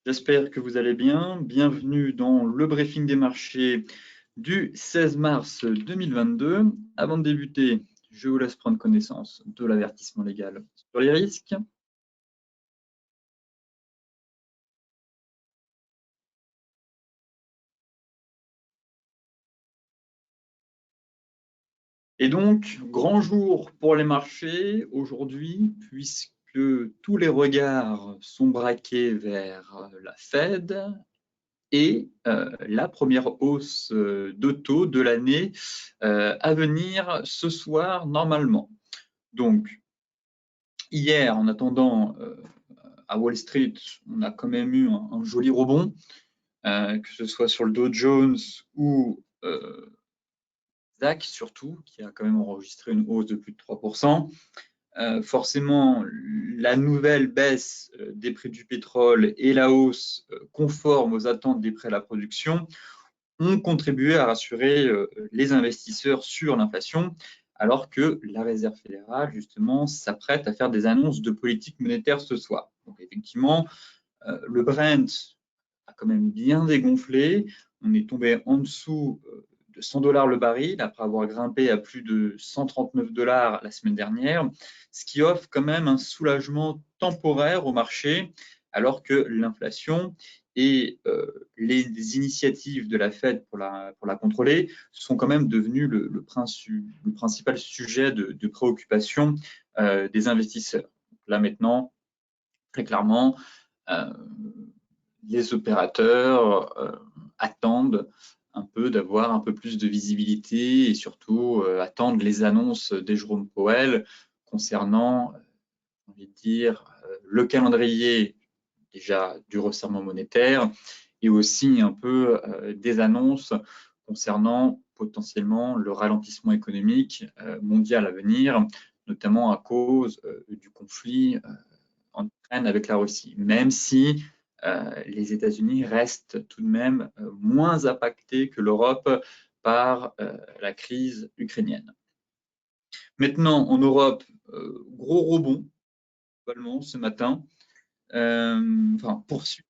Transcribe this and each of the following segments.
J'espère que vous allez bien. Bienvenue dans le briefing des marchés du 16 mars 2022. Avant de débuter, je vous laisse prendre connaissance de l'avertissement légal sur les risques. Et donc, grand jour pour les marchés aujourd'hui, puisque tous les regards sont braqués vers la Fed et la première hausse de taux de l'année à venir ce soir normalement. Donc, hier, en attendant, à Wall Street, on a quand même eu un joli rebond, que ce soit sur le Dow Jones ou DAX surtout, qui a quand même enregistré une hausse de plus de 3%. Forcément, la nouvelle baisse des prix du pétrole et la hausse conforme aux attentes des prix à la production ont contribué à rassurer les investisseurs sur l'inflation, alors que la Réserve fédérale, justement, s'apprête à faire des annonces de politique monétaire ce soir. Donc, effectivement, le Brent a quand même bien dégonflé. On est tombé en dessous de 100 $ le baril, après avoir grimpé à plus de 139 $ la semaine dernière, ce qui offre quand même un soulagement temporaire au marché, alors que l'inflation et les initiatives de la Fed pour la contrôler sont quand même devenues le principal sujet de préoccupation des investisseurs. Là maintenant, très clairement, les opérateurs attendent un peu d'avoir un peu plus de visibilité et surtout attendent les annonces des Jérôme Powell concernant, j'ai envie de dire, le calendrier déjà du resserrement monétaire et aussi un peu des annonces concernant potentiellement le ralentissement économique mondial à venir, notamment à cause du conflit en Ukraine avec la Russie, même si les États-Unis restent tout de même moins impactés que l'Europe par la crise ukrainienne. Maintenant, en Europe, gros rebond globalement ce matin, poursuite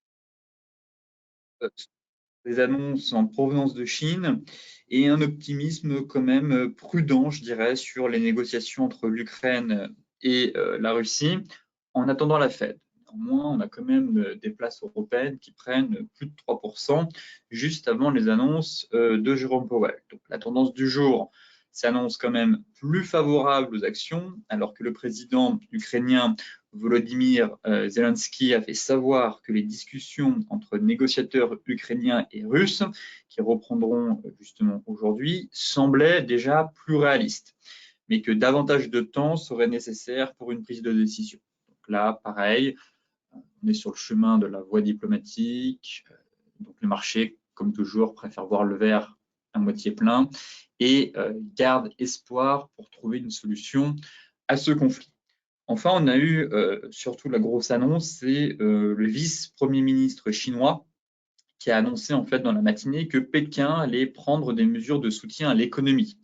des annonces en provenance de Chine et un optimisme quand même prudent, je dirais, sur les négociations entre l'Ukraine et la Russie en attendant la Fed. Néanmoins, on a quand même des places européennes qui prennent plus de 3% juste avant les annonces de Jérôme Powell. Donc la tendance du jour s'annonce quand même plus favorable aux actions, alors que le président ukrainien Volodymyr Zelensky a fait savoir que les discussions entre négociateurs ukrainiens et russes, qui reprendront justement aujourd'hui, semblaient déjà plus réalistes, mais que davantage de temps serait nécessaire pour une prise de décision. Donc là, pareil, on est sur le chemin de la voie diplomatique. Donc le marché, comme toujours, préfère voir le verre à moitié plein et garde espoir pour trouver une solution à ce conflit. Enfin, on a eu surtout la grosse annonce, c'est le vice-premier ministre chinois qui a annoncé en fait dans la matinée que Pékin allait prendre des mesures de soutien à l'économie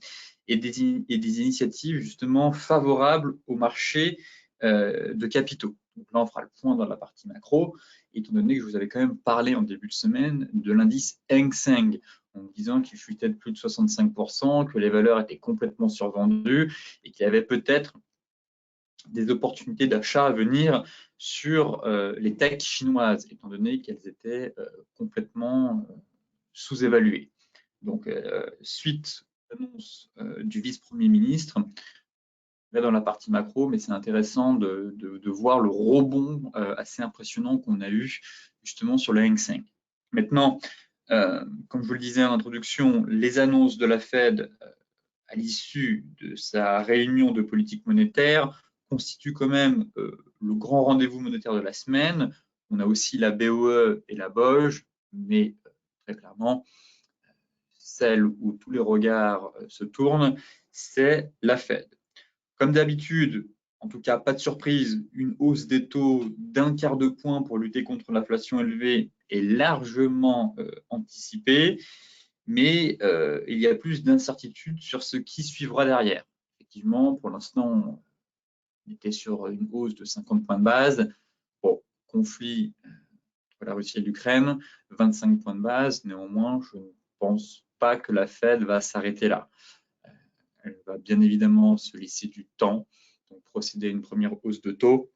et des initiatives justement favorables au marché de capitaux. Donc là, on fera le point dans la partie macro, étant donné que je vous avais quand même parlé en début de semaine de l'indice Hang Seng, en disant qu'il chutait de plus de 65%, que les valeurs étaient complètement survendues et qu'il y avait peut-être des opportunités d'achat à venir sur les techs chinoises, étant donné qu'elles étaient complètement sous-évaluées. Donc, suite à l'annonce du vice-premier ministre, là dans la partie macro, mais c'est intéressant de voir le rebond assez impressionnant qu'on a eu justement sur le Hang Seng. Maintenant, comme je vous le disais en introduction, les annonces de la Fed à l'issue de sa réunion de politique monétaire constituent quand même le grand rendez-vous monétaire de la semaine. On a aussi la BOE et la BOJ, mais très clairement, celle où tous les regards se tournent, c'est la Fed. Comme d'habitude, en tout cas, pas de surprise, une hausse des taux d'1/4 de point pour lutter contre l'inflation élevée est largement anticipée, mais il y a plus d'incertitude sur ce qui suivra derrière. Effectivement, pour l'instant, on était sur une hausse de 50 points de base. Bon, conflit entre la Russie et l'Ukraine, 25 points de base. Néanmoins, je ne pense pas que la Fed va s'arrêter là. Elle va bien évidemment se laisser du temps, donc procéder à une première hausse de taux.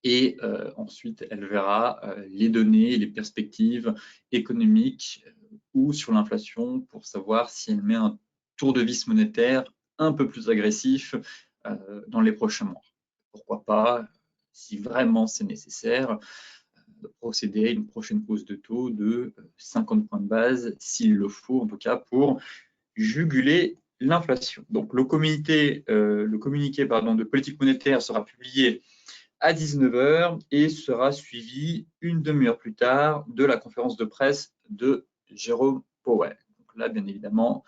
Et ensuite, elle verra les données, les perspectives économiques ou sur l'inflation pour savoir si elle met un tour de vis monétaire un peu plus agressif dans les prochains mois. Pourquoi pas, si vraiment c'est nécessaire, procéder à une prochaine hausse de taux de 50 points de base, s'il le faut en tout cas, pour juguler l'inflation. Donc le communiqué de politique monétaire sera publié à 19 h et sera suivi une demi-heure plus tard de la conférence de presse de Jérôme Powell. Donc là, bien évidemment,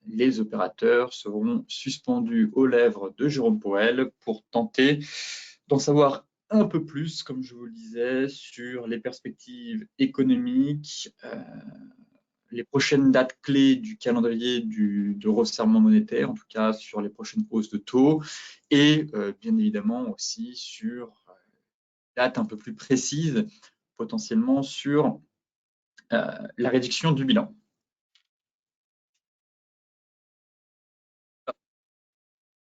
les opérateurs seront suspendus aux lèvres de Jérôme Powell pour tenter d'en savoir un peu plus, comme je vous le disais, sur les perspectives économiques, les prochaines dates clés du calendrier de resserrement monétaire, en tout cas sur les prochaines hausses de taux, et bien évidemment aussi sur dates un peu plus précises, potentiellement sur la réduction du bilan.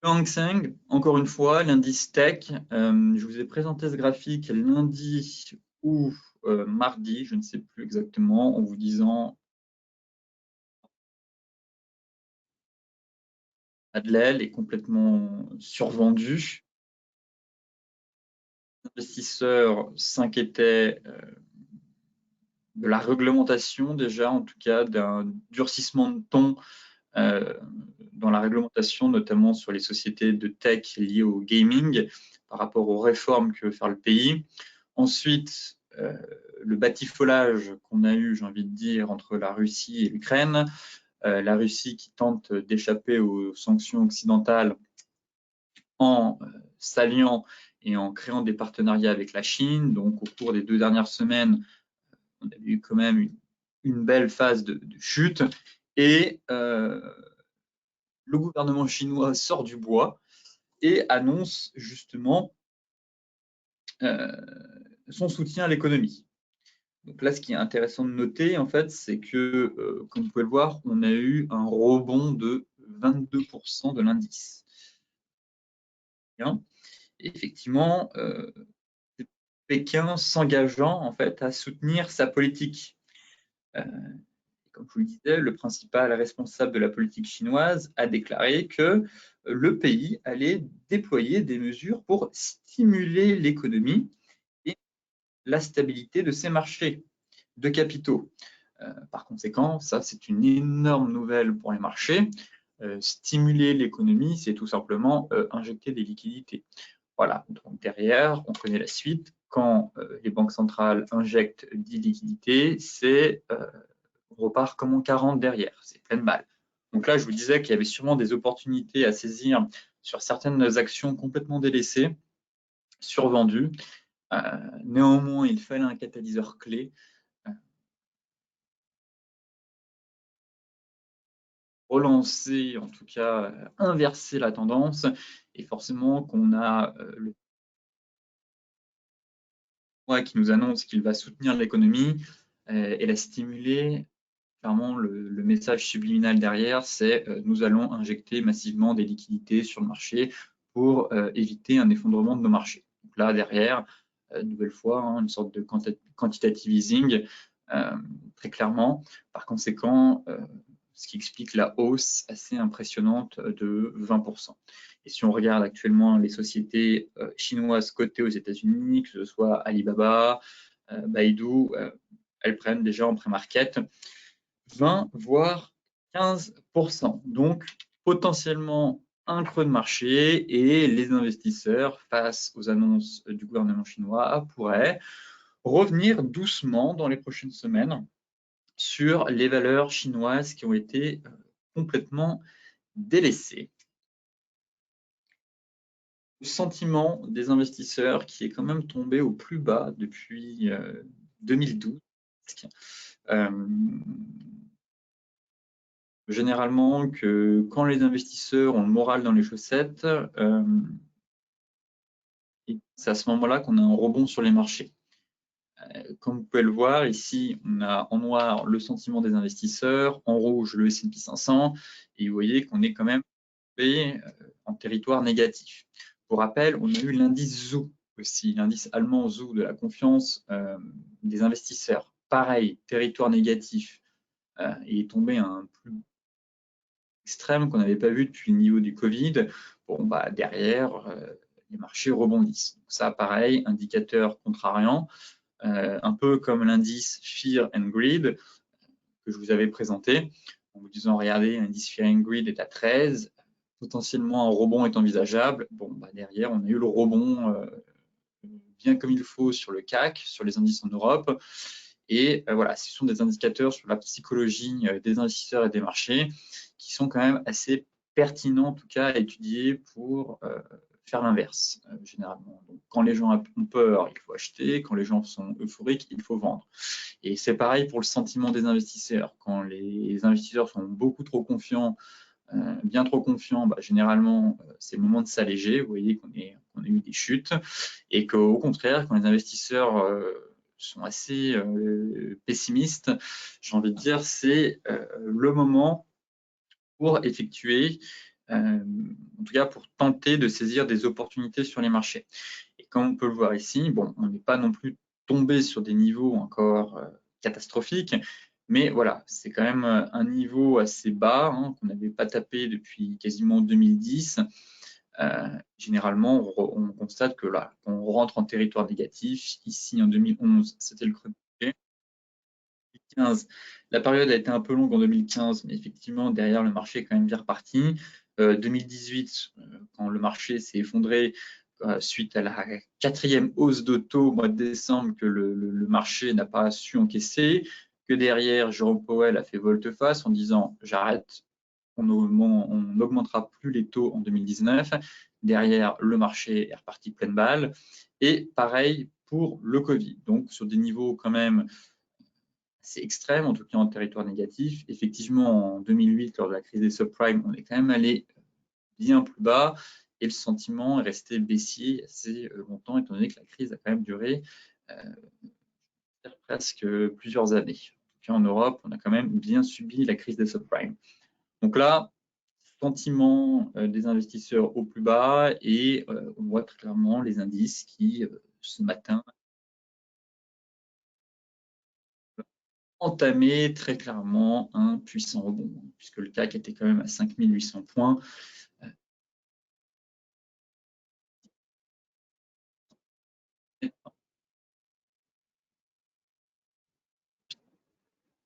Le Hang Seng, encore une fois, l'indice tech, je vous ai présenté ce graphique lundi ou mardi, je ne sais plus exactement, en vous disant Adlel est complètement survendu. Les investisseurs s'inquiétaient de la réglementation déjà, en tout cas d'un durcissement de ton dans la réglementation, notamment sur les sociétés de tech liées au gaming, par rapport aux réformes que veut faire le pays. Ensuite, le batifolage qu'on a eu, j'ai envie de dire, entre la Russie et l'Ukraine. La Russie qui tente d'échapper aux sanctions occidentales en s'alliant et en créant des partenariats avec la Chine. Donc, au cours des 2 dernières semaines, on a eu quand même une belle phase de chute. Et le gouvernement chinois sort du bois et annonce justement son soutien à l'économie. Donc là, ce qui est intéressant de noter, en fait, c'est que, comme vous pouvez le voir, on a eu un rebond de 22% de l'indice. Effectivement, Pékin s'engageant en fait à soutenir sa politique. Comme je vous le disais, le principal responsable de la politique chinoise a déclaré que le pays allait déployer des mesures pour stimuler l'économie et la stabilité de ses marchés de capitaux. Par conséquent, ça, c'est une énorme nouvelle pour les marchés. Stimuler l'économie, c'est tout simplement injecter des liquidités. Voilà, donc derrière, on connaît la suite. Quand les banques centrales injectent des liquidités, on repart comme en 40 derrière, c'est pleine balle. Donc là, je vous disais qu'il y avait sûrement des opportunités à saisir sur certaines actions complètement délaissées, survendues. Néanmoins, il fallait un catalyseur clé. Relancer, en tout cas, inverser la tendance. Et forcément qu'on a le qui nous annonce qu'il va soutenir l'économie et la stimuler. Clairement, le message subliminal derrière, c'est nous allons injecter massivement des liquidités sur le marché pour éviter un effondrement de nos marchés. Donc là, derrière, nouvelle fois, une sorte de quantitative easing, très clairement. Par conséquent, ce qui explique la hausse assez impressionnante de 20%. Et si on regarde actuellement les sociétés chinoises cotées aux États-Unis, que ce soit Alibaba, Baidu, elles prennent déjà en pré-market 20 voire 15%. Donc, potentiellement un creux de marché et les investisseurs, face aux annonces du gouvernement chinois, pourraient revenir doucement dans les prochaines semaines sur les valeurs chinoises qui ont été complètement délaissées. Le sentiment des investisseurs qui est quand même tombé au plus bas depuis 2012. Généralement que quand les investisseurs ont le moral dans les chaussettes, c'est à ce moment-là qu'on a un rebond sur les marchés. Comme vous pouvez le voir, ici, on a en noir le sentiment des investisseurs, en rouge le S&P 500, et vous voyez qu'on est quand même en territoire négatif. Pour rappel, on a eu l'indice ZOO aussi, l'indice allemand ZOO de la confiance des investisseurs. Pareil, territoire négatif, il est tombé à un plus extrême qu'on n'avait pas vu depuis le niveau du Covid. Bon, bah, derrière, les marchés rebondissent. Donc ça, pareil, indicateur contrariant, un peu comme l'indice Fear and Greed que je vous avais présenté, en vous disant, regardez, l'indice Fear and Greed est à 13, potentiellement un rebond est envisageable. Bon, bah, derrière, on a eu le rebond bien comme il faut sur le CAC, sur les indices en Europe. Et voilà, ce sont des indicateurs sur la psychologie des investisseurs et des marchés qui sont quand même assez pertinents, en tout cas, à étudier pour faire l'inverse, généralement. Donc, quand les gens ont peur, il faut acheter. Quand les gens sont euphoriques, il faut vendre. Et c'est pareil pour le sentiment des investisseurs. Quand les investisseurs sont beaucoup trop confiants, bien trop confiants, bah, généralement, c'est le moment de s'alléger. Vous voyez qu'on a eu des chutes. Et qu'au contraire, quand les investisseurs sont assez pessimistes, j'ai envie de dire, c'est le moment pour effectuer, en tout cas pour tenter de saisir des opportunités sur les marchés. Et comme on peut le voir ici, bon, on n'est pas non plus tombé sur des niveaux encore catastrophiques, mais voilà, c'est quand même un niveau assez bas hein, qu'on n'avait pas tapé depuis quasiment 2010. Généralement, on constate que là, on rentre en territoire négatif. Ici, en 2011, c'était le creux de marché. 2015, la période a été un peu longue en 2015, mais effectivement, derrière, le marché est quand même bien reparti. 2018, quand le marché s'est effondré suite à la quatrième hausse de taux au mois de décembre que le marché n'a pas su encaisser, que derrière, Jérôme Powell a fait volte-face en disant « j'arrête, on n'augmentera plus les taux en 2019. » Derrière, le marché est reparti pleine balle. Et pareil pour le Covid. Donc, sur des niveaux quand même assez extrêmes, en tout cas en territoire négatif. Effectivement, en 2008, lors de la crise des subprimes, on est quand même allé bien plus bas et le sentiment est resté baissier assez longtemps, étant donné que la crise a quand même duré presque plusieurs années. En tout cas, en Europe, on a quand même bien subi la crise des subprimes. Donc là, sentiment des investisseurs au plus bas et on voit très clairement les indices qui, ce matin, entamaient très clairement un puissant rebond, puisque le CAC était quand même à 5800 points.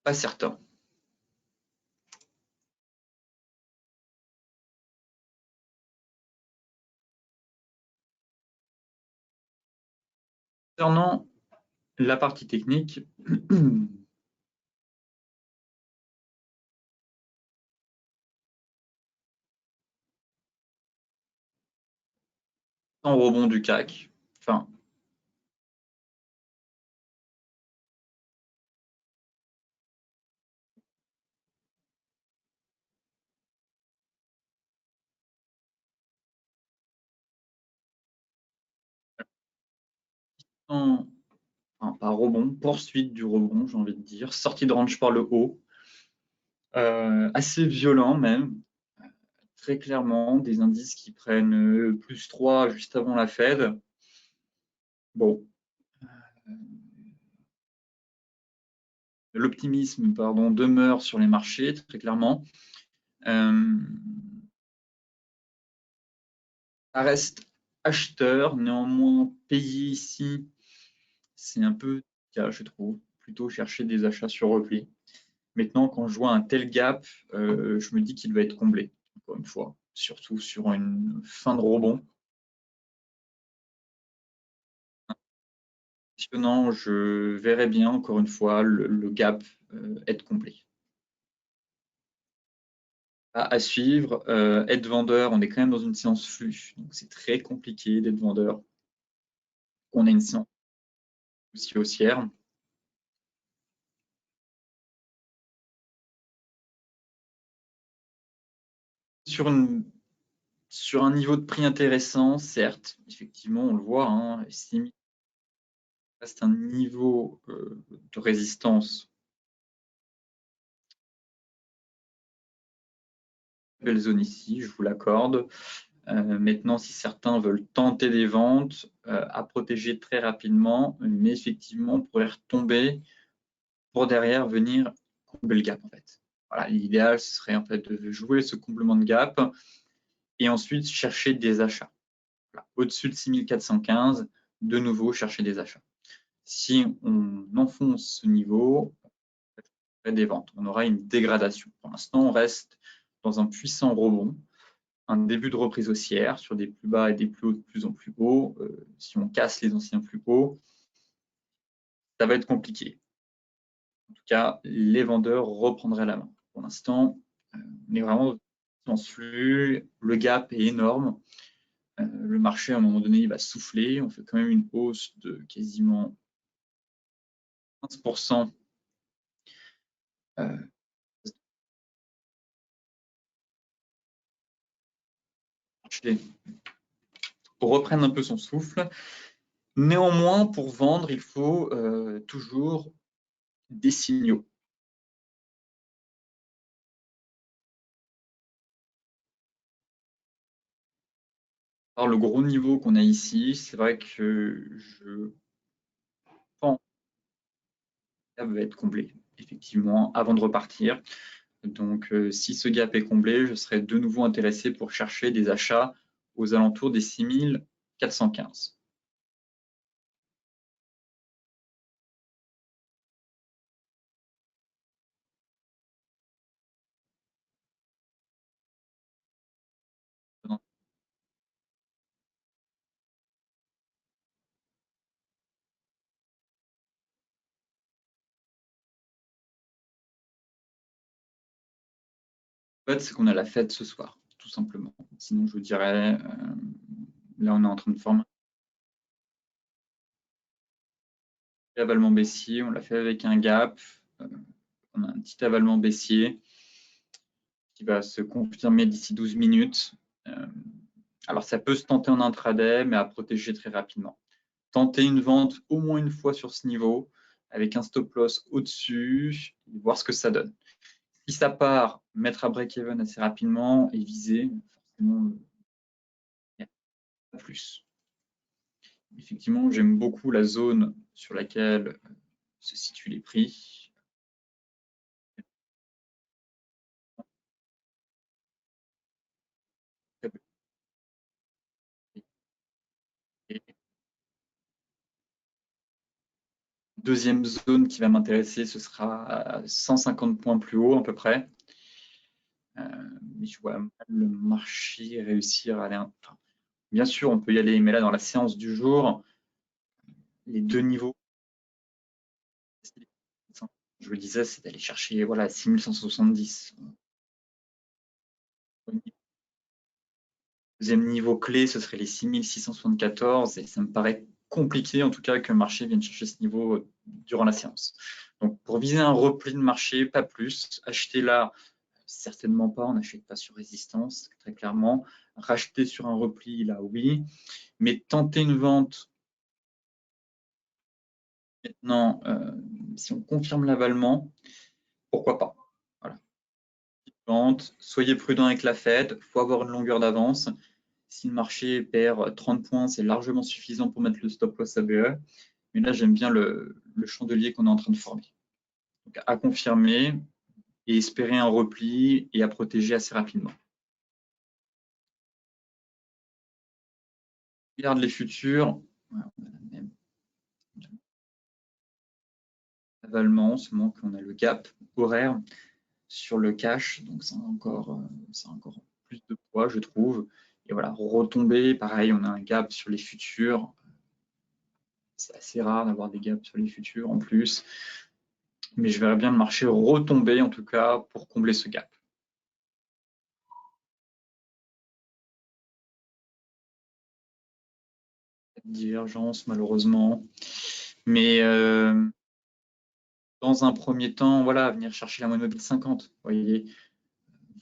Pas certain. Concernant la partie technique, en rebond du CAC, enfin, enfin, pas rebond, poursuite du rebond, j'ai envie de dire, sortie de range par le haut, assez violent même, très clairement, des indices qui prennent plus 3 juste avant la Fed. Bon, l'optimisme pardon, demeure sur les marchés, très clairement. Ça reste acheteur, néanmoins, payer ici, c'est un peu, je trouve, plutôt chercher des achats sur repli. Maintenant, quand je vois un tel gap, je me dis qu'il va être comblé, encore une fois, surtout sur une fin de rebond. Sinon, je verrais bien, encore une fois, le gap être complet. À suivre, être vendeur, on est quand même dans une séance flux, donc c'est très compliqué d'être vendeur. On a une séance aussi haussière. Sur, sur un niveau de prix intéressant, certes, effectivement, on le voit, hein, reste un niveau de résistance. Belle zone ici, je vous l'accorde. Maintenant, si certains veulent tenter des ventes, à protéger très rapidement, mais effectivement, on pourrait retomber pour derrière venir combler le gap en fait. Voilà, l'idéal, ce serait en fait de jouer ce comblement de gap et ensuite chercher des achats. Voilà. Au-dessus de 6415, de nouveau chercher des achats. Si on enfonce ce niveau, on fait des ventes. On aura une dégradation. Pour l'instant, on reste dans un puissant rebond, un début de reprise haussière sur des plus bas et des plus hauts de plus en plus hauts. Si on casse les anciens plus hauts, ça va être compliqué. En tout cas, les vendeurs reprendraient la main. Pour l'instant, on est vraiment dans ce flux. Le gap est énorme. Le marché, à un moment donné, il va souffler. On fait quand même une hausse de quasiment 15%. Pour reprendre un peu son souffle. Néanmoins, pour vendre, il faut toujours des signaux. Alors, le gros niveau qu'on a ici, c'est vrai que je pense que ça va être comblé, effectivement, avant de repartir. Donc, si ce gap est comblé, je serai de nouveau intéressé pour chercher des achats aux alentours des 6415. En fait, c'est qu'on a la fête ce soir, tout simplement. Sinon, je vous dirais, là, on est en train de former un avalement baissier. On l'a fait avec un gap. On a un petit avalement baissier qui va se confirmer d'ici 12 minutes. Alors, ça peut se tenter en intraday, mais à protéger très rapidement. Tenter une vente au moins une fois sur ce niveau, avec un stop loss au-dessus, voir ce que ça donne. Si ça part, mettre à break-even assez rapidement et viser, forcément, plus. Effectivement, j'aime beaucoup la zone sur laquelle se situent les prix. Deuxième zone qui va m'intéresser, ce sera à 150 points plus haut à peu près. Mais je vois mal le marché réussir à aller. Enfin, bien sûr, on peut y aller, mais là, dans la séance du jour, les deux niveaux, je vous le disais, c'est d'aller chercher voilà, 6170. Deuxième niveau clé, ce serait les 6674 et ça me paraît compliqué en tout cas que le marché vienne chercher ce niveau durant la séance. Donc pour viser un repli de marché, pas plus. Acheter là, certainement pas, on n'achète pas sur résistance, très clairement. Racheter sur un repli, là oui. Mais tenter une vente maintenant, si on confirme l'avalement, pourquoi pas. Voilà. Vente, soyez prudent avec la Fed, il faut avoir une longueur d'avance. Si le marché perd 30 points, c'est largement suffisant pour mettre le stop loss ABE. Mais là, j'aime bien le chandelier qu'on est en train de former. Donc, à confirmer et espérer un repli et à protéger assez rapidement. Regarde les futurs. Voilà, on a la même avalement, seulement qu'on a le gap horaire sur le cash. Donc, ça a encore plus de poids, je trouve. Et voilà, retomber, pareil, on a un gap sur les futurs. C'est assez rare d'avoir des gaps sur les futurs en plus. Mais je verrais bien le marché retomber en tout cas pour combler ce gap. Divergence malheureusement. Mais dans un premier temps, voilà, venir chercher la moyenne mobile 50. Vous voyez,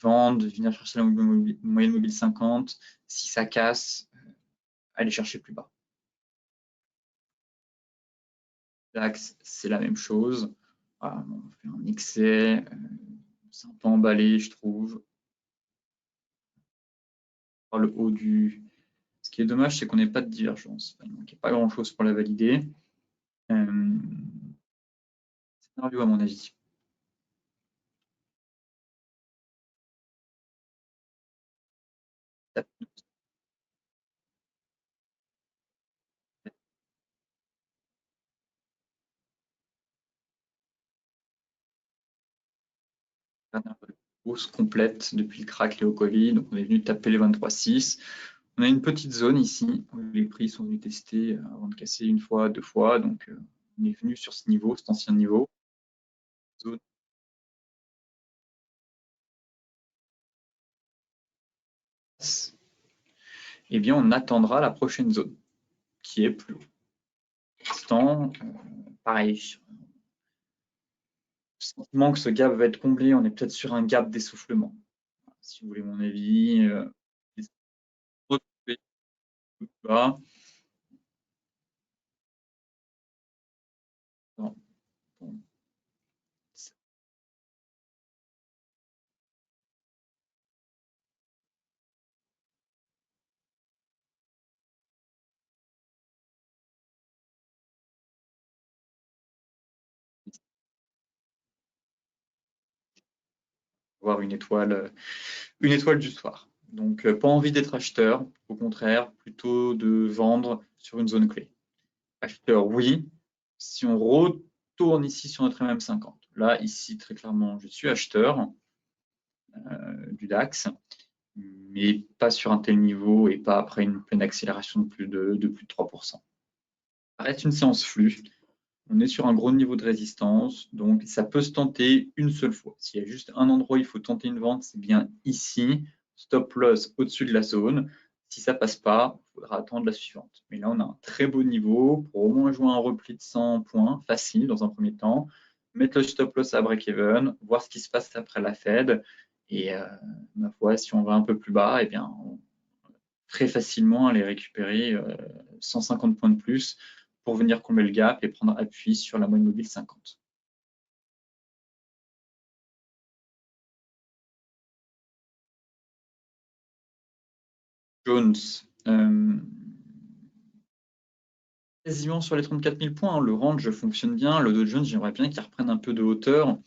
vendre, venir chercher la moyenne mobile 50. Si ça casse, aller chercher plus bas. DAX, c'est la même chose. Voilà, on fait un excès. C'est un peu emballé, je trouve. Par le haut du. Ce qui est dommage, c'est qu'on n'ait pas de divergence. Il ne manquait pas grand-chose pour la valider. Scénario, à mon avis. Dernière hausse complète depuis le crack lié au Covid. Donc, on est venu taper les 23,6. On a une petite zone ici où les prix sont venus tester avant de casser une fois, deux fois. Donc, on est venu sur ce niveau, cet ancien niveau. Zone. Eh bien, on attendra la prochaine zone qui est plus haut. Pour l'instant, pareil, sentiment que ce gap va être comblé. On est peut-être sur un gap d'essoufflement. Si vous voulez mon avis, bas. Non, bon, voir une étoile du soir. Donc, pas envie d'être acheteur, au contraire, plutôt de vendre sur une zone clé. Acheteur, oui. Si on retourne ici sur notre MM50, là, ici, très clairement, je suis acheteur du DAX, mais pas sur un tel niveau et pas après une pleine accélération de plus de 3%. Ça reste une séance flux. On est sur un gros niveau de résistance, donc ça peut se tenter une seule fois. S'il y a juste un endroit où il faut tenter une vente, c'est bien ici, stop loss au-dessus de la zone. Si ça passe pas, il faudra attendre la suivante. Mais là, on a un très beau niveau pour au moins jouer un repli de 100 points, facile dans un premier temps, mettre le stop loss à break-even, voir ce qui se passe après la Fed. Et ma foi, si on va un peu plus bas, eh bien, très facilement aller récupérer 150 points de plus pour venir combler le gap et prendre appui sur la moyenne mobile 50. Jones, quasiment sur les 34 000 points. Le range fonctionne bien. Le Dow Jones, j'aimerais bien qu'il reprenne un peu de hauteur.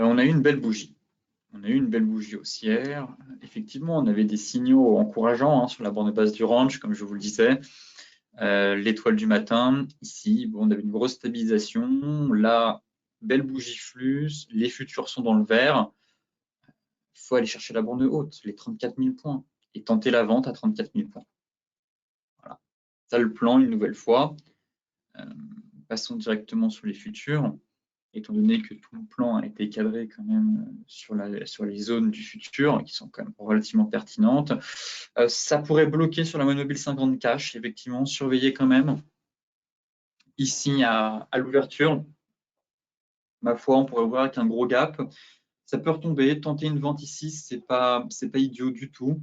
On a eu une belle bougie. On a eu une belle bougie haussière. Effectivement, on avait des signaux encourageants sur la borne basse du range, comme je vous le disais. L'étoile du matin, ici, bon, on avait une grosse stabilisation. Là, belle bougie flux. Les futurs sont dans le vert. Il faut aller chercher la borne haute, les 34 000 points, et tenter la vente à 34 000 points. Voilà. Ça, le plan, une nouvelle fois. Passons directement sur les futurs, étant donné que tout le plan a été cadré quand même sur les zones du futur, qui sont quand même relativement pertinentes. Ça pourrait bloquer sur la moyenne mobile 50 cash, effectivement, surveiller quand même. Ici, à l'ouverture, ma foi, on pourrait voir qu'un gros gap. Ça peut retomber, tenter une vente ici, c'est pas idiot du tout.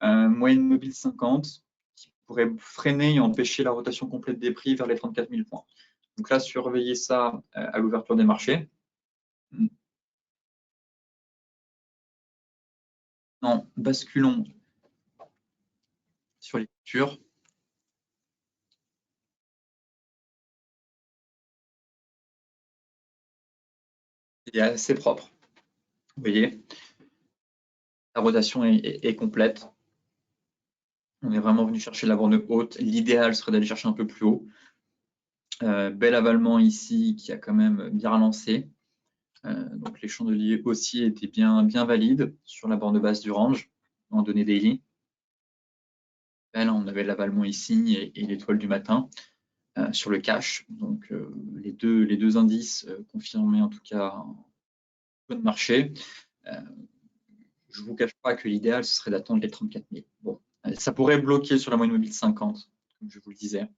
Moyenne mobile 50, qui pourrait freiner et empêcher la rotation complète des prix vers les 34 000 points. Donc là, surveillez ça à l'ouverture des marchés. Non, basculons sur les futurs. Il est assez propre. Vous voyez, la rotation est complète. On est vraiment venu chercher la borne haute. L'idéal serait d'aller chercher un peu plus haut. Bel avalement ici qui a quand même bien relancé. Donc les chandeliers aussi étaient bien valides sur la borne basse du range en données daily. Là, on avait l'avalement ici et l'étoile du matin sur le cash. Donc les deux indices confirmaient en tout cas un bon marché. Je ne vous cache pas que l'idéal, ce serait d'attendre les 34 000. Bon, ça pourrait bloquer sur la moyenne mobile 50, comme je vous le disais.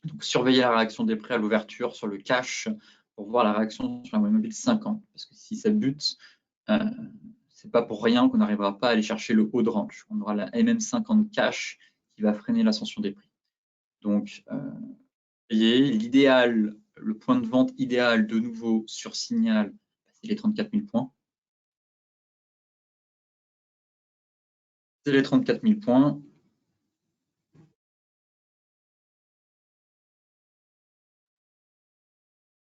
Donc, surveiller la réaction des prix à l'ouverture sur le cash pour voir la réaction sur la moyenne mobile 50. Parce que si ça bute, c'est pas pour rien qu'on n'arrivera pas à aller chercher le haut de range. On aura la MM50 cash qui va freiner l'ascension des prix. Donc, l'idéal, le point de vente idéal de nouveau sur signal, c'est les 34 000 points. C'est les 34 000 points.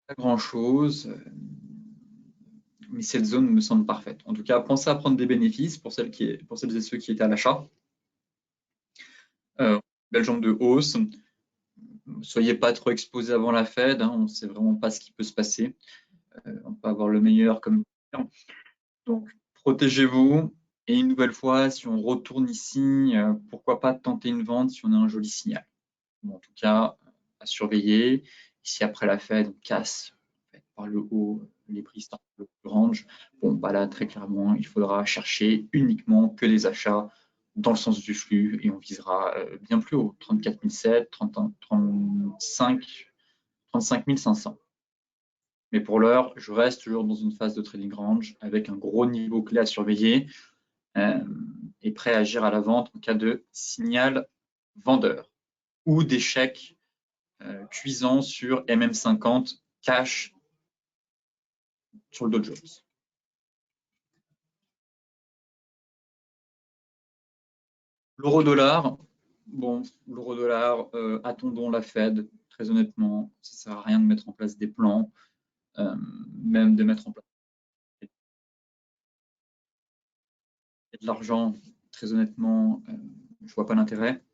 Pas grand-chose, mais cette zone me semble parfaite. En tout cas, pensez à prendre des bénéfices pour celles et ceux qui étaient à l'achat. Belle jambe de hausse. Soyez pas trop exposés avant la Fed, hein, on ne sait vraiment pas ce qui peut se passer. On peut avoir le meilleur comme le pire. Donc, protégez-vous. Et une nouvelle fois, si on retourne ici, pourquoi pas tenter une vente si on a un joli signal. Bon, en tout cas, à surveiller. Ici, après la Fed, on casse par le haut les prix sortent le range. Bon, bah là, très clairement, il faudra chercher uniquement que des achats dans le sens du flux et on visera bien plus haut, 34 700, 35 500. Mais pour l'heure, je reste toujours dans une phase de trading range avec un gros niveau clé à surveiller et prêt à agir à la vente en cas de signal vendeur ou d'échec cuisant sur MM50 cash sur le Dow Jones. L'euro-dollar, bon, l'euro-dollar, attendons la Fed, très honnêtement, ça ne sert à rien de mettre en place des plans, même de mettre en place de l'argent, très honnêtement, je ne vois pas l'intérêt.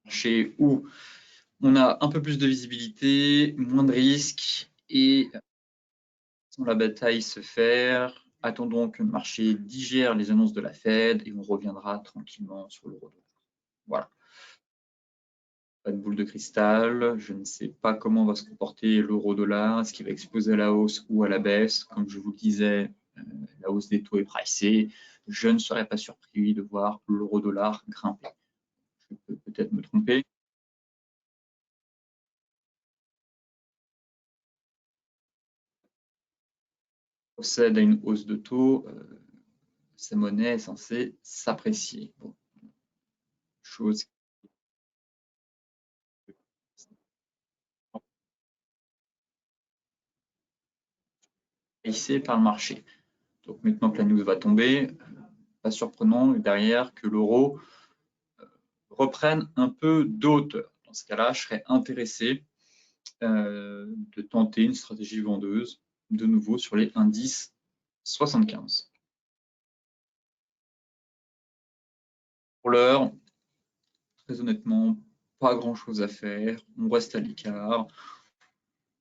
Marché où on a un peu plus de visibilité, moins de risques et la bataille se faire. Attendons que le marché digère les annonces de la Fed et on reviendra tranquillement sur l'euro-dollar. Voilà. Pas de boule de cristal, je ne sais pas comment va se comporter l'euro-dollar, est-ce qu'il va exploser à la hausse ou à la baisse. Comme je vous le disais, la hausse des taux est pricée. Je ne serais pas surpris de voir l'euro-dollar grimper. Je peux peut-être me tromper. Procède à une hausse de taux, sa monnaie est censée s'apprécier. Bon, chose pricée par le marché. Donc maintenant que la news va tomber, pas surprenant derrière que l'euro reprenne un peu de hauteur. Dans ce cas-là, je serais intéressé de tenter une stratégie vendeuse de nouveau sur les indices 75. Pour l'heure, très honnêtement, pas grand-chose à faire. On reste à l'écart.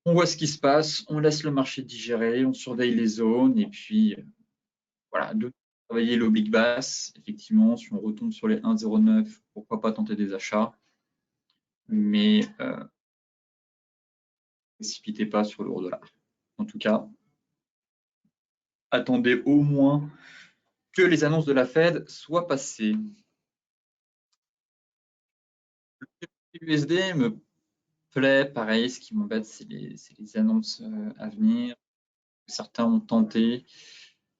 On voit ce qui se passe, on laisse le marché digérer, on surveille les zones et puis voilà, de travailler l'oblique basse. Effectivement, si on retombe sur les 1,09, pourquoi pas tenter des achats, mais ne précipitez pas sur l'euro-dollar. En tout cas, attendez au moins que les annonces de la Fed soient passées. L'USD me plaît, pareil, ce qui m'embête, c'est les annonces à venir. Certains ont tenté.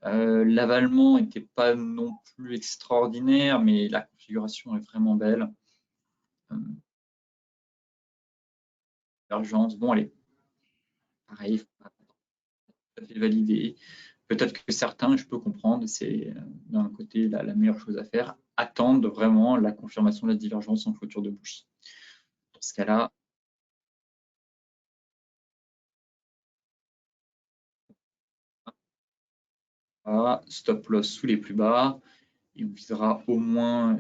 L'avalement n'était pas non plus extraordinaire, mais la configuration est vraiment belle. L'urgence, bon, allez, pareil, tout à fait validé. Peut-être que certains, je peux comprendre, c'est d'un côté la meilleure chose à faire, attendre vraiment la confirmation de la divergence en clôture de bougie. Dans ce cas-là, stop loss sous les plus bas, et on visera au moins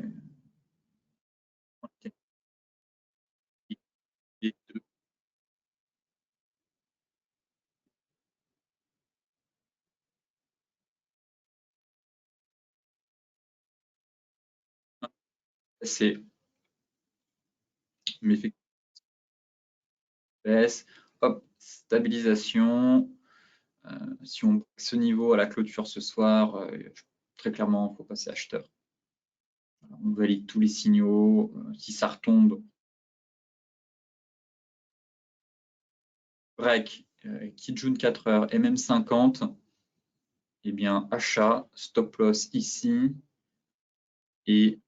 c'est mais effectivement, baisse, hop, stabilisation. Si on ce niveau à la clôture ce soir, très clairement, il faut passer acheteur. On valide tous les signaux. Si ça retombe, break, Kijun 4 heures, MM50, eh bien, achat, stop loss ici. Et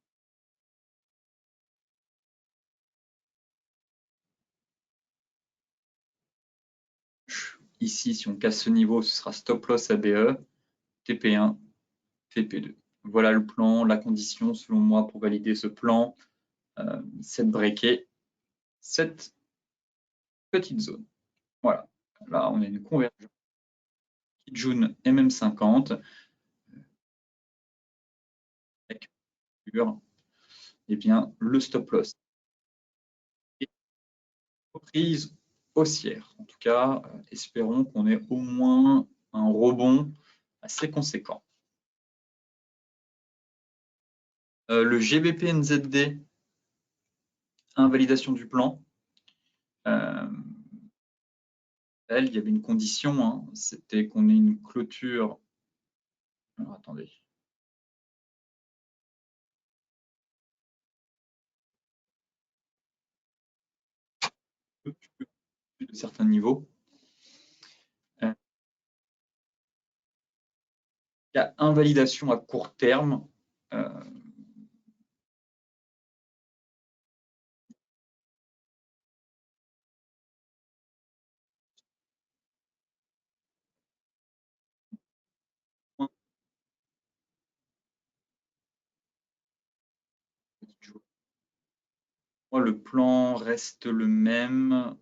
ici, si on casse ce niveau, ce sera stop loss ABE, TP1, TP2. Voilà le plan, la condition, selon moi, pour valider ce plan, cette breakée, cette petite zone. Voilà. Là, on a une convergence. Kijun MM50. Avec eh bien, le stop loss est reprise haussière. En tout cas, espérons qu'on ait au moins un rebond assez conséquent. Le GBP-NZD, invalidation du plan. Il y avait une condition, hein, c'était qu'on ait une clôture. Alors, attendez. De certains niveaux. Il y a invalidation à court terme. Moi, le plan reste le même.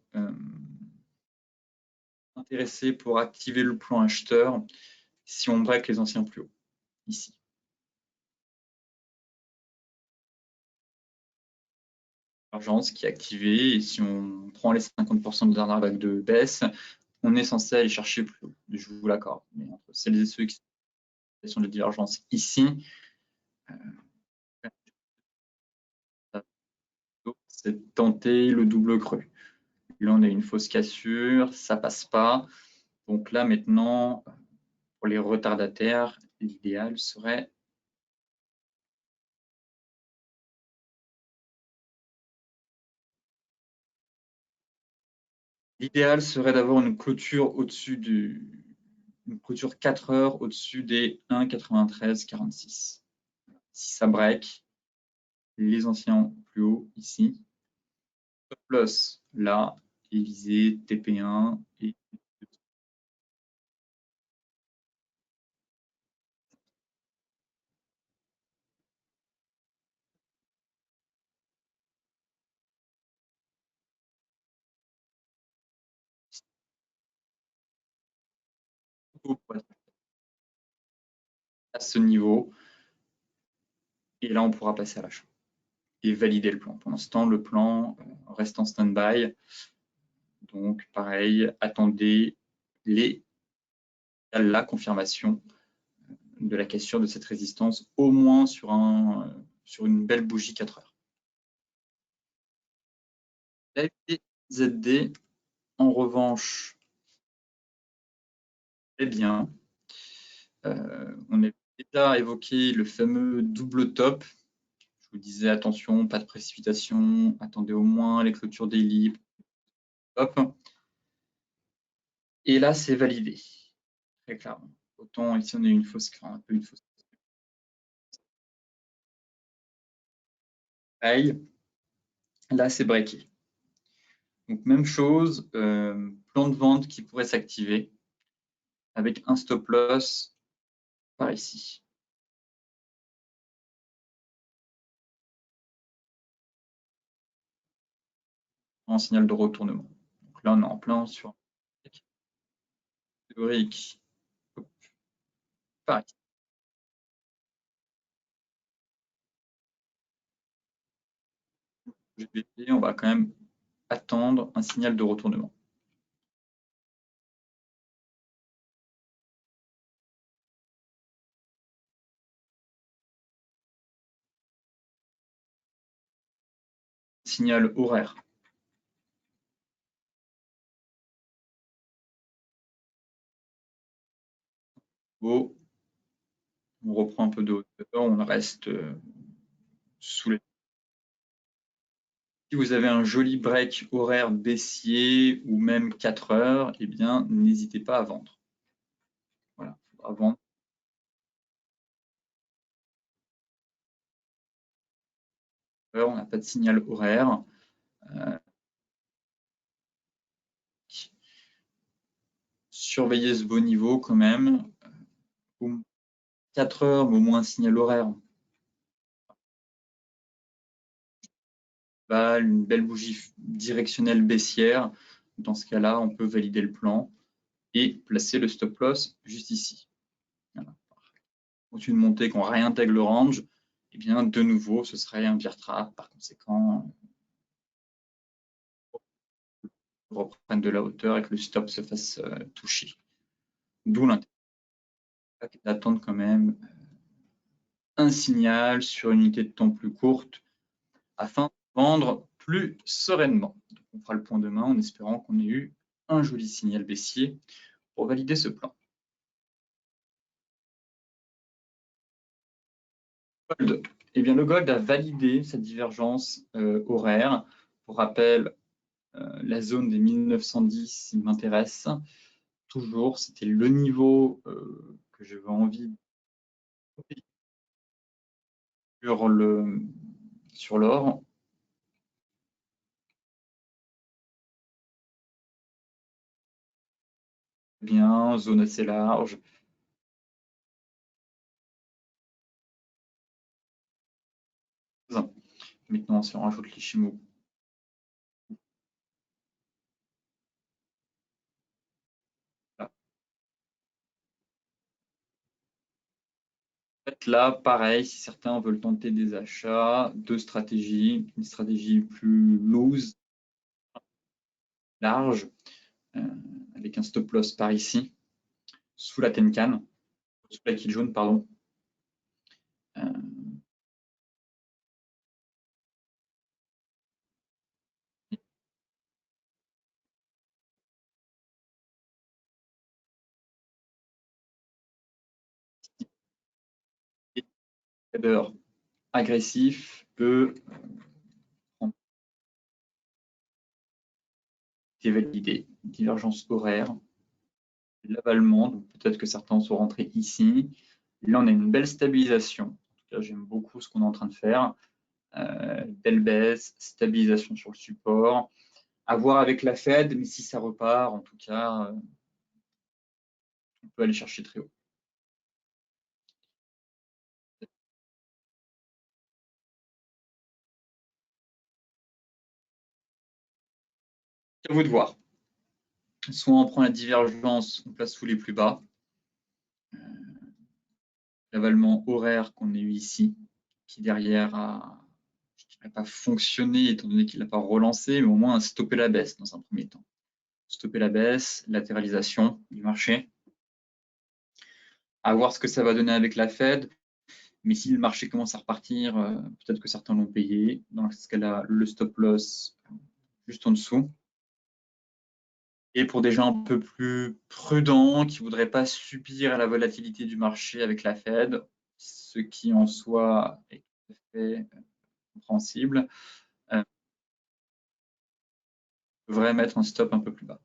Intéressé pour activer le plan acheteur si on break les anciens plus hauts, ici. Urgence qui est activée, et si on prend les 50% de dernière vague de baisse, on est censé aller chercher plus haut. Je vous l'accorde. Mais entre celles et ceux qui sont de divergence ici, c'est tenter le double creux. Là, on a une fausse cassure, ça passe pas. Donc là, maintenant, pour les retardataires, l'idéal serait d'avoir une clôture au-dessus une clôture 4 heures au-dessus des 1,9346. Si ça break, les anciens plus hauts ici, stop loss là, et viser TP1 et à ce niveau. Et là, on pourra passer à l'achat et valider le plan. Pour l'instant, le plan reste en stand-by. Donc, pareil, attendez la confirmation de la cassure de cette résistance, au moins sur une belle bougie 4 heures. La ZD, en revanche, est bien. On a déjà évoqué le fameux double top. Je vous disais, attention, pas de précipitation, attendez au moins les clôtures daily. Hop. Et là, c'est validé, très clairement. Autant ici, on a une fausse, un peu une fausse. Là, c'est breaké. Donc, même chose, plan de vente qui pourrait s'activer avec un stop loss par ici. En signal de retournement. Donc là, on est en plein sur théorique par ici. GBP, on va quand même attendre un signal de retournement. Signal horaire. Beau. On reprend un peu de hauteur, on reste sous les... Si vous avez un joli break horaire baissier ou même 4 heures, eh bien, n'hésitez pas à vendre. Voilà, il faudra vendre. On n'a pas de signal horaire. Surveillez ce beau niveau quand même. 4 heures, mais au moins un signal horaire. Une belle bougie directionnelle baissière. Dans ce cas-là, on peut valider le plan et placer le stop loss juste ici. Voilà. Continue de monter, qu'on réintègre le range, et bien de nouveau, ce serait un bear trap. Par conséquent, on reprenne de la hauteur et que le stop se fasse toucher. D'où l'intérêt d'attendre quand même un signal sur une unité de temps plus courte afin de vendre plus sereinement. Donc, on fera le point demain en espérant qu'on ait eu un joli signal baissier pour valider ce plan. Gold. Eh bien, le gold a validé sa divergence horaire. Pour rappel, la zone des 1910 m'intéresse toujours. C'était le niveau que j'avais envie sur l'or. Bien, zone assez large. Maintenant, si on rajoute les Chimo, là, pareil, si certains veulent tenter des achats, deux stratégies. Une stratégie plus loose, large, avec un stop loss par ici, sous la Tenkan, sous la kill jaune, pardon. Trader agressif peut valider divergence horaire, l'avalement, donc peut-être que certains sont rentrés ici. Là, on a une belle stabilisation. En tout cas, j'aime beaucoup ce qu'on est en train de faire. Belle baisse, stabilisation sur le support. À voir avec la Fed, mais si ça repart, en tout cas, on peut aller chercher très haut. C'est à vous de voir. Soit on prend la divergence, on place sous les plus bas. L'avalement horaire qu'on a eu ici, qui derrière a, je dirais pas fonctionné, étant donné qu'il n'a pas relancé, mais au moins a stoppé la baisse dans un premier temps. Stopper la baisse, latéralisation du marché. À voir ce que ça va donner avec la Fed. Mais si le marché commence à repartir, peut-être que certains l'ont payé. Dans ce cas-là, le stop loss juste en dessous. Et pour des gens un peu plus prudents, qui ne voudraient pas subir la volatilité du marché avec la Fed, ce qui en soi est tout à fait compréhensible, devrait mettre un stop un peu plus bas.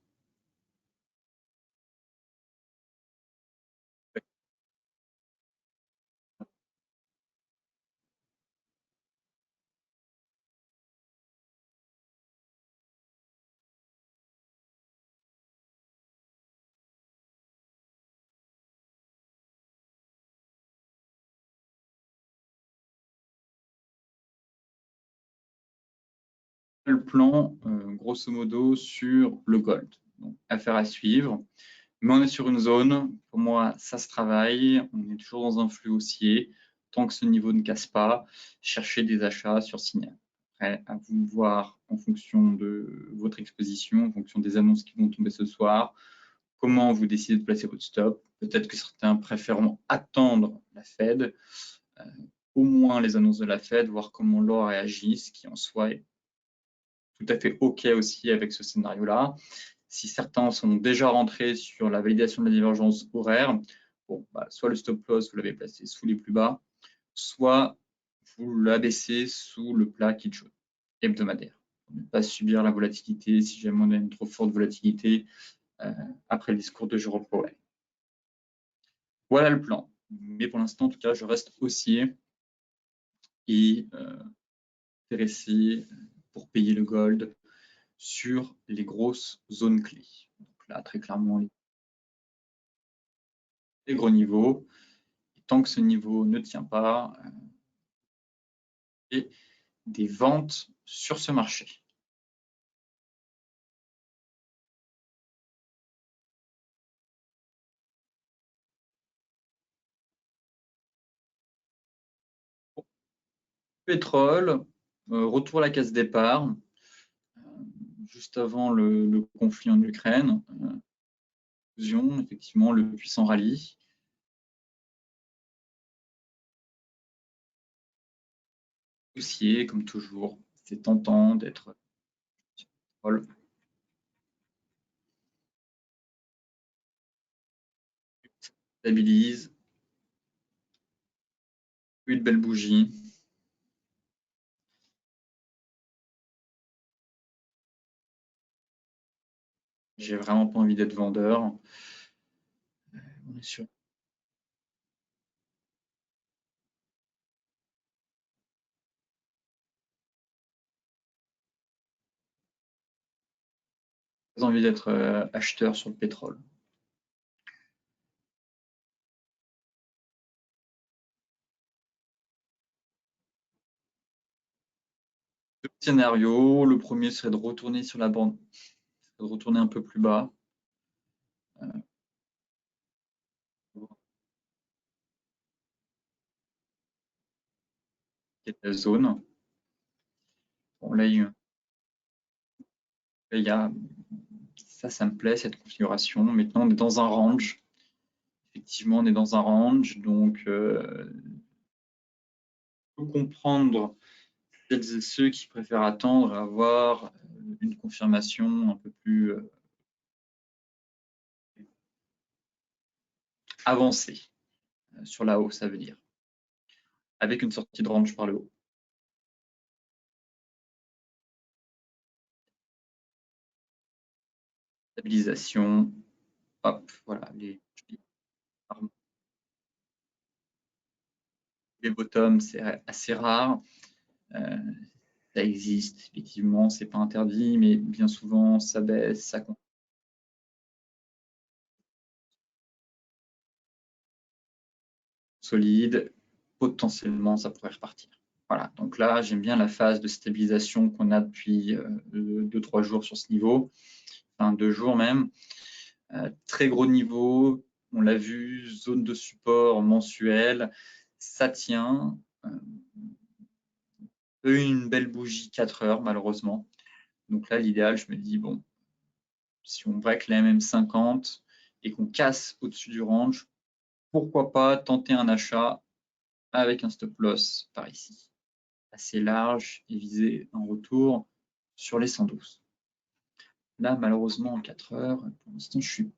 Le plan, grosso modo, sur le gold. Donc, affaire à suivre. Mais on est sur une zone, pour moi, ça se travaille. On est toujours dans un flux haussier. Tant que ce niveau ne casse pas, cherchez des achats sur signal. Après, à vous de voir en fonction de votre exposition, en fonction des annonces qui vont tomber ce soir, comment vous décidez de placer votre stop. Peut-être que certains préféreront attendre la Fed, au moins les annonces de la Fed, voir comment l'or réagit, ce qui en soi est tout à fait OK aussi avec ce scénario-là. Si certains sont déjà rentrés sur la validation de la divergence horaire, bon, soit le stop loss, vous l'avez placé sous les plus bas, soit vous l'abaissez sous le plat qui jaune hebdomadaire, pour ne pas subir la volatilité si jamais on a une trop forte volatilité après le discours de Jérôme Powell. Voilà le plan. Mais pour l'instant, en tout cas, je reste haussier et intéressé pour payer le gold sur les grosses zones clés. Donc là, très clairement, les gros niveaux. Et tant que ce niveau ne tient pas, et des ventes sur ce marché. Pétrole, retour à la case départ, juste avant le conflit en Ukraine. Effectivement, le puissant rallye. Haussier, comme toujours, c'est tentant d'être stabilise, une belle bougie. J'ai vraiment pas envie d'être vendeur. On est sur pas envie d'être acheteur sur le pétrole. Deux scénarios. Le premier serait de retourner sur la bande, de retourner un peu plus bas. La zone. Bon, là, il y a ça me plaît, cette configuration. Maintenant, on est dans un range. Effectivement, on est dans un range, donc on peut comprendre celles et ceux qui préfèrent attendre et avoir une confirmation un peu plus avancée sur la hausse, ça veut dire, avec une sortie de range par le haut. Stabilisation, hop, voilà, les bottoms, c'est assez rare. Ça existe, effectivement, c'est pas interdit, mais bien souvent, ça baisse, ça solide, potentiellement, ça pourrait repartir. Voilà, donc là, j'aime bien la phase de stabilisation qu'on a depuis 2-3 jours sur ce niveau, enfin 2 jours même. Très gros niveau, on l'a vu, zone de support mensuelle, ça tient. Une belle bougie 4 heures, malheureusement. Donc là, l'idéal, je me dis, bon, si on break la MM50 et qu'on casse au-dessus du range, pourquoi pas tenter un achat avec un stop loss par ici, assez large et viser un retour sur les 112. Là, malheureusement, en 4 heures, pour l'instant, je suis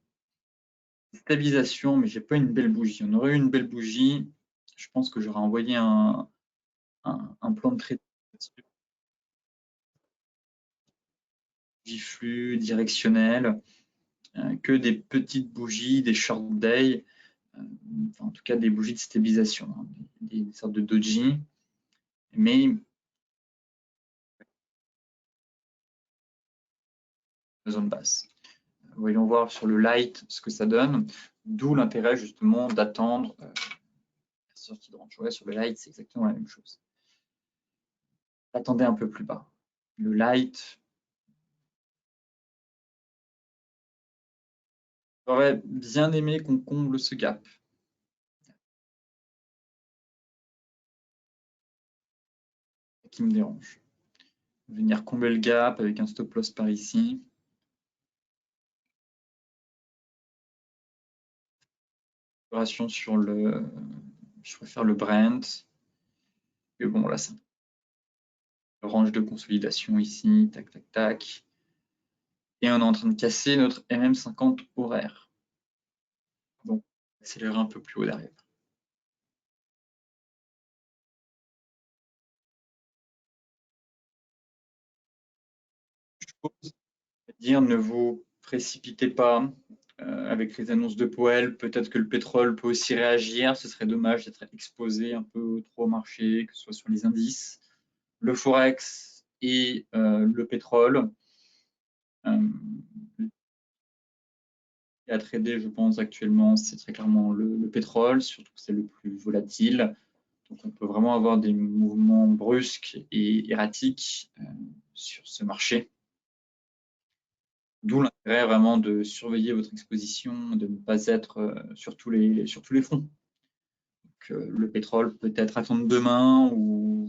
stabilisation, mais j'ai pas une belle bougie. On aurait eu une belle bougie, je pense que j'aurais envoyé un plan de trade flux directionnel, que des petites bougies, des short day, enfin, en tout cas des bougies de stabilisation, hein, des sortes de doji, mais zone basse. Voyons voir sur le light ce que ça donne, d'où l'intérêt justement d'attendre la sortie de range. Ouais, sur le light, c'est exactement la même chose. Attendez un peu plus bas. Le light, j'aurais bien aimé qu'on comble ce gap. Qui me dérange. Venir combler le gap avec un stop loss par ici. Sur le, je préfère le Brent. Et bon, là, c'est le range de consolidation ici, tac, tac, tac. Et on est en train de casser notre MM50 horaire. Donc, accélérer un peu plus haut derrière. Dire ne vous précipitez pas avec les annonces de Powell. Peut-être que le pétrole peut aussi réagir. Ce serait dommage d'être exposé un peu trop au marché, que ce soit sur les indices, le forex et le pétrole. À trader, je pense actuellement, c'est très clairement le pétrole, surtout que c'est le plus volatile. Donc on peut vraiment avoir des mouvements brusques et erratiques sur ce marché. D'où l'intérêt vraiment de surveiller votre exposition, de ne pas être sur tous les fronts. Donc, le pétrole peut-être attendre demain ou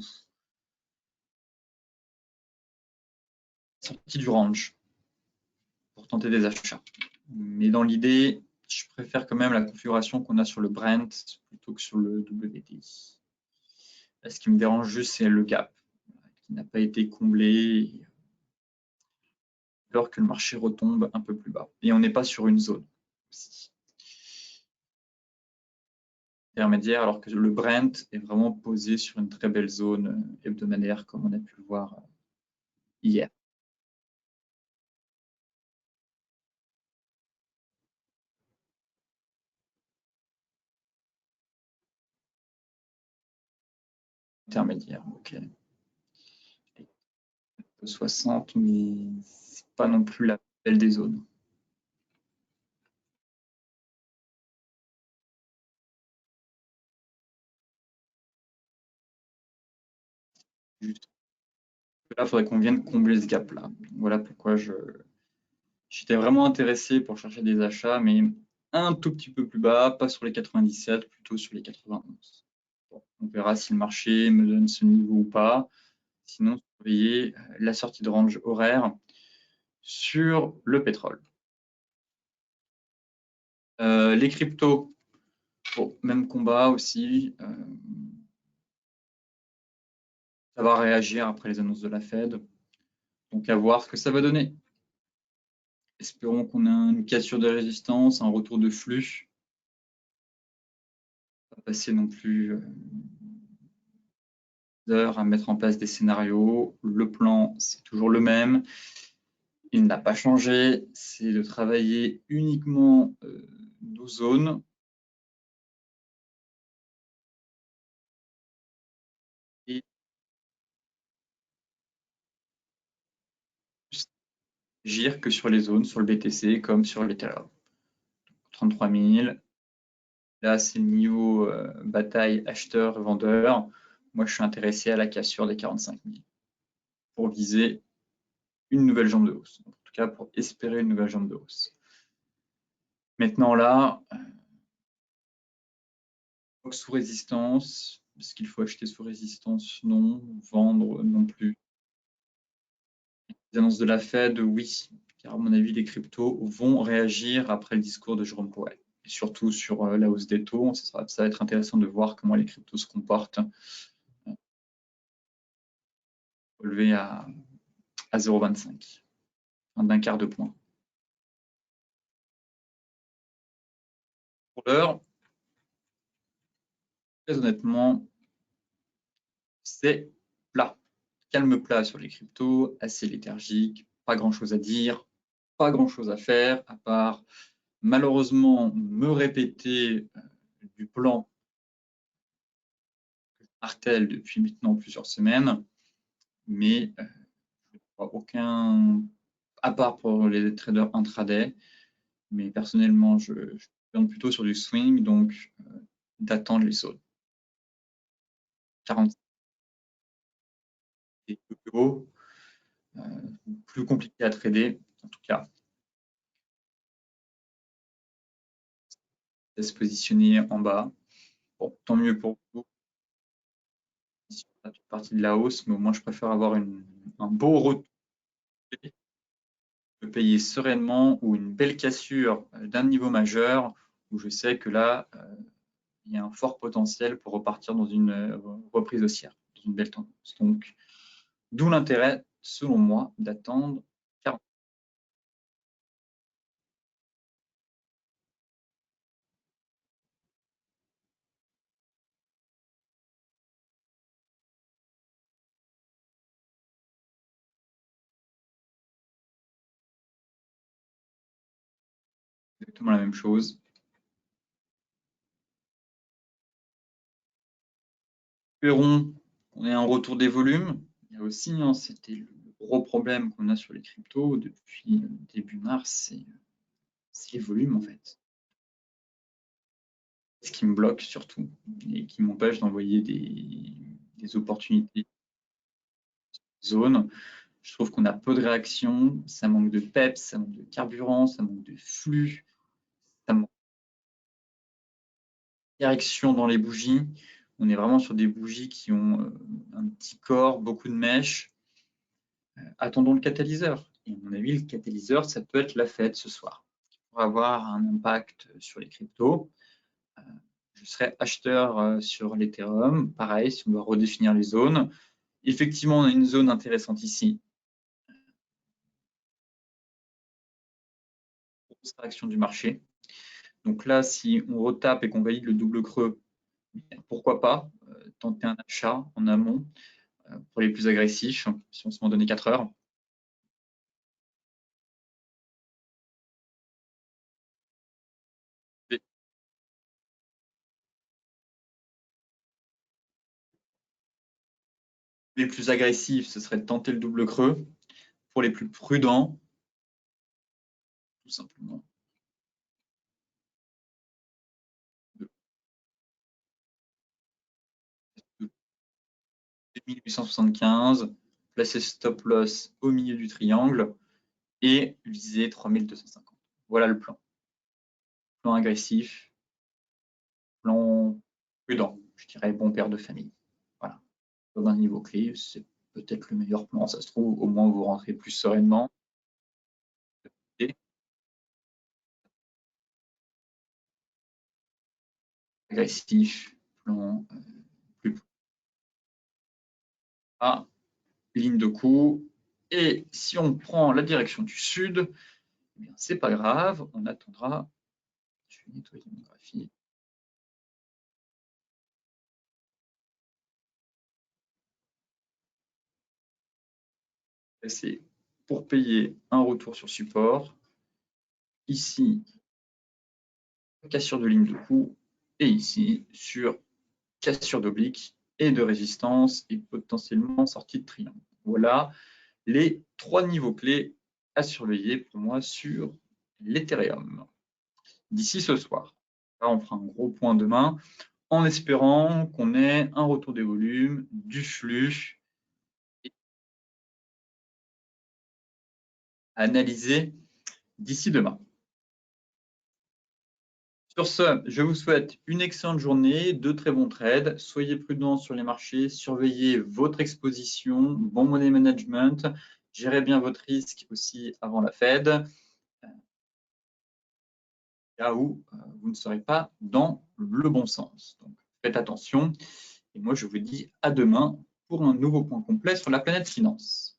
sortie du range pour tenter des achats. Mais dans l'idée, je préfère quand même la configuration qu'on a sur le Brent plutôt que sur le WTI. Ce qui me dérange juste, c'est le gap qui n'a pas été comblé. Peur que le marché retombe un peu plus bas. Et on n'est pas sur une zone intermédiaire, alors que le Brent est vraiment posé sur une très belle zone hebdomadaire, comme on a pu le voir hier. Intermédiaire, ok. 60, mais c'est pas non plus la belle des zones. Juste là, il faudrait qu'on vienne combler ce gap-là. Voilà pourquoi j'étais vraiment intéressé pour chercher des achats, mais un tout petit peu plus bas, pas sur les 97, plutôt sur les 91. Bon, on verra si le marché me donne ce niveau ou pas. Sinon, surveiller la sortie de range horaire sur le pétrole. Les cryptos, bon, même combat aussi. Ça va réagir après les annonces de la Fed. Donc à voir ce que ça va donner. Espérons qu'on a une cassure de résistance, un retour de flux. Pas passer non plus d'heures à mettre en place des scénarios. Le plan, c'est toujours le même. Il n'a pas changé. C'est de travailler uniquement nos zones. Et agir que sur les zones, sur le BTC comme sur l'Ethereum. 33 000. Là, c'est le niveau bataille acheteur-vendeur. Moi, je suis intéressé à la cassure des 45 000 pour viser une nouvelle jambe de hausse. En tout cas, pour espérer une nouvelle jambe de hausse. Maintenant, là, sous résistance. Est-ce qu'il faut acheter sous résistance? Non. Vendre non plus. Les annonces de la Fed, oui. Car à mon avis, les cryptos vont réagir après le discours de Jérôme Powell. Et surtout sur la hausse des taux. Ça va être intéressant de voir comment les cryptos se comportent. Relevé à 0,25, d'un quart de point. Pour l'heure, très honnêtement, c'est plat. Calme plat sur les cryptos, assez léthargique, pas grand-chose à dire, pas grand-chose à faire, à part malheureusement me répéter du plan que je martèle depuis maintenant plusieurs semaines, mais je ne vois aucun, à part pour les traders intraday, mais personnellement, je viens plutôt sur du swing, donc d'attendre les zones. 40 et plus haut, plus compliqué à trader, en tout cas. À se positionner en bas. Bon, tant mieux pour vous. Sur la partie de la hausse, mais au moins je préfère avoir un beau retour de payer sereinement ou une belle cassure d'un niveau majeur où je sais que là, il y a un fort potentiel pour repartir dans une reprise haussière, dans une belle tendance. Donc, d'où l'intérêt, selon moi, d'attendre 40. exactement la même chose. Espérons qu'on ait un retour des volumes. Il y a aussi, hein, c'était le gros problème qu'on a sur les cryptos depuis début mars, c'est les volumes en fait. Ce qui me bloque surtout et qui m'empêche d'envoyer des opportunités zone. Je trouve qu'on a peu de réactions, ça manque de peps, ça manque de carburant, ça manque de flux, ça manque de direction dans les bougies. On est vraiment sur des bougies qui ont un petit corps, beaucoup de mèches. Attendons le catalyseur. Et à mon avis, le catalyseur, ça peut être la Fed ce soir. Pour avoir un impact sur les cryptos. Je serai acheteur sur l'Ethereum. Pareil, si on doit redéfinir les zones. Effectivement, on a une zone intéressante ici. Grosse réaction du marché. Donc là, si on retape et qu'on valide le double creux, pourquoi pas tenter un achat en amont pour les plus agressifs, si on se m'en donnait 4 heures. Les plus agressifs, ce serait de tenter le double creux. Pour les plus prudents, tout simplement, 1875, placer stop loss au milieu du triangle et viser 3250. Voilà le plan. Plan agressif, plan prudent, je dirais bon père de famille. Voilà. Dans un niveau clé, c'est peut-être le meilleur plan, ça se trouve, au moins vous rentrez plus sereinement. Et agressif, plan plus bas, ligne de coup. Et si on prend la direction du sud, eh bien, c'est pas grave, on attendra. Je vais nettoyer mon graphique. C'est pour payer un retour sur support. Ici, cassure de ligne de coup. Et ici, sur cassure d'oblique et de résistance et potentiellement sortie de triangle. Voilà les 3 niveaux clés à surveiller pour moi sur l'Ethereum d'ici ce soir. Là, on fera un gros point demain en espérant qu'on ait un retour des volumes, du flux à analyser d'ici demain. Sur ce, je vous souhaite une excellente journée, de très bons trades. Soyez prudents sur les marchés, surveillez votre exposition, bon money management, gérez bien votre risque aussi avant la Fed, là où vous ne serez pas dans le bon sens. Donc, faites attention. Et moi, je vous dis à demain pour un nouveau point complet sur la planète finance.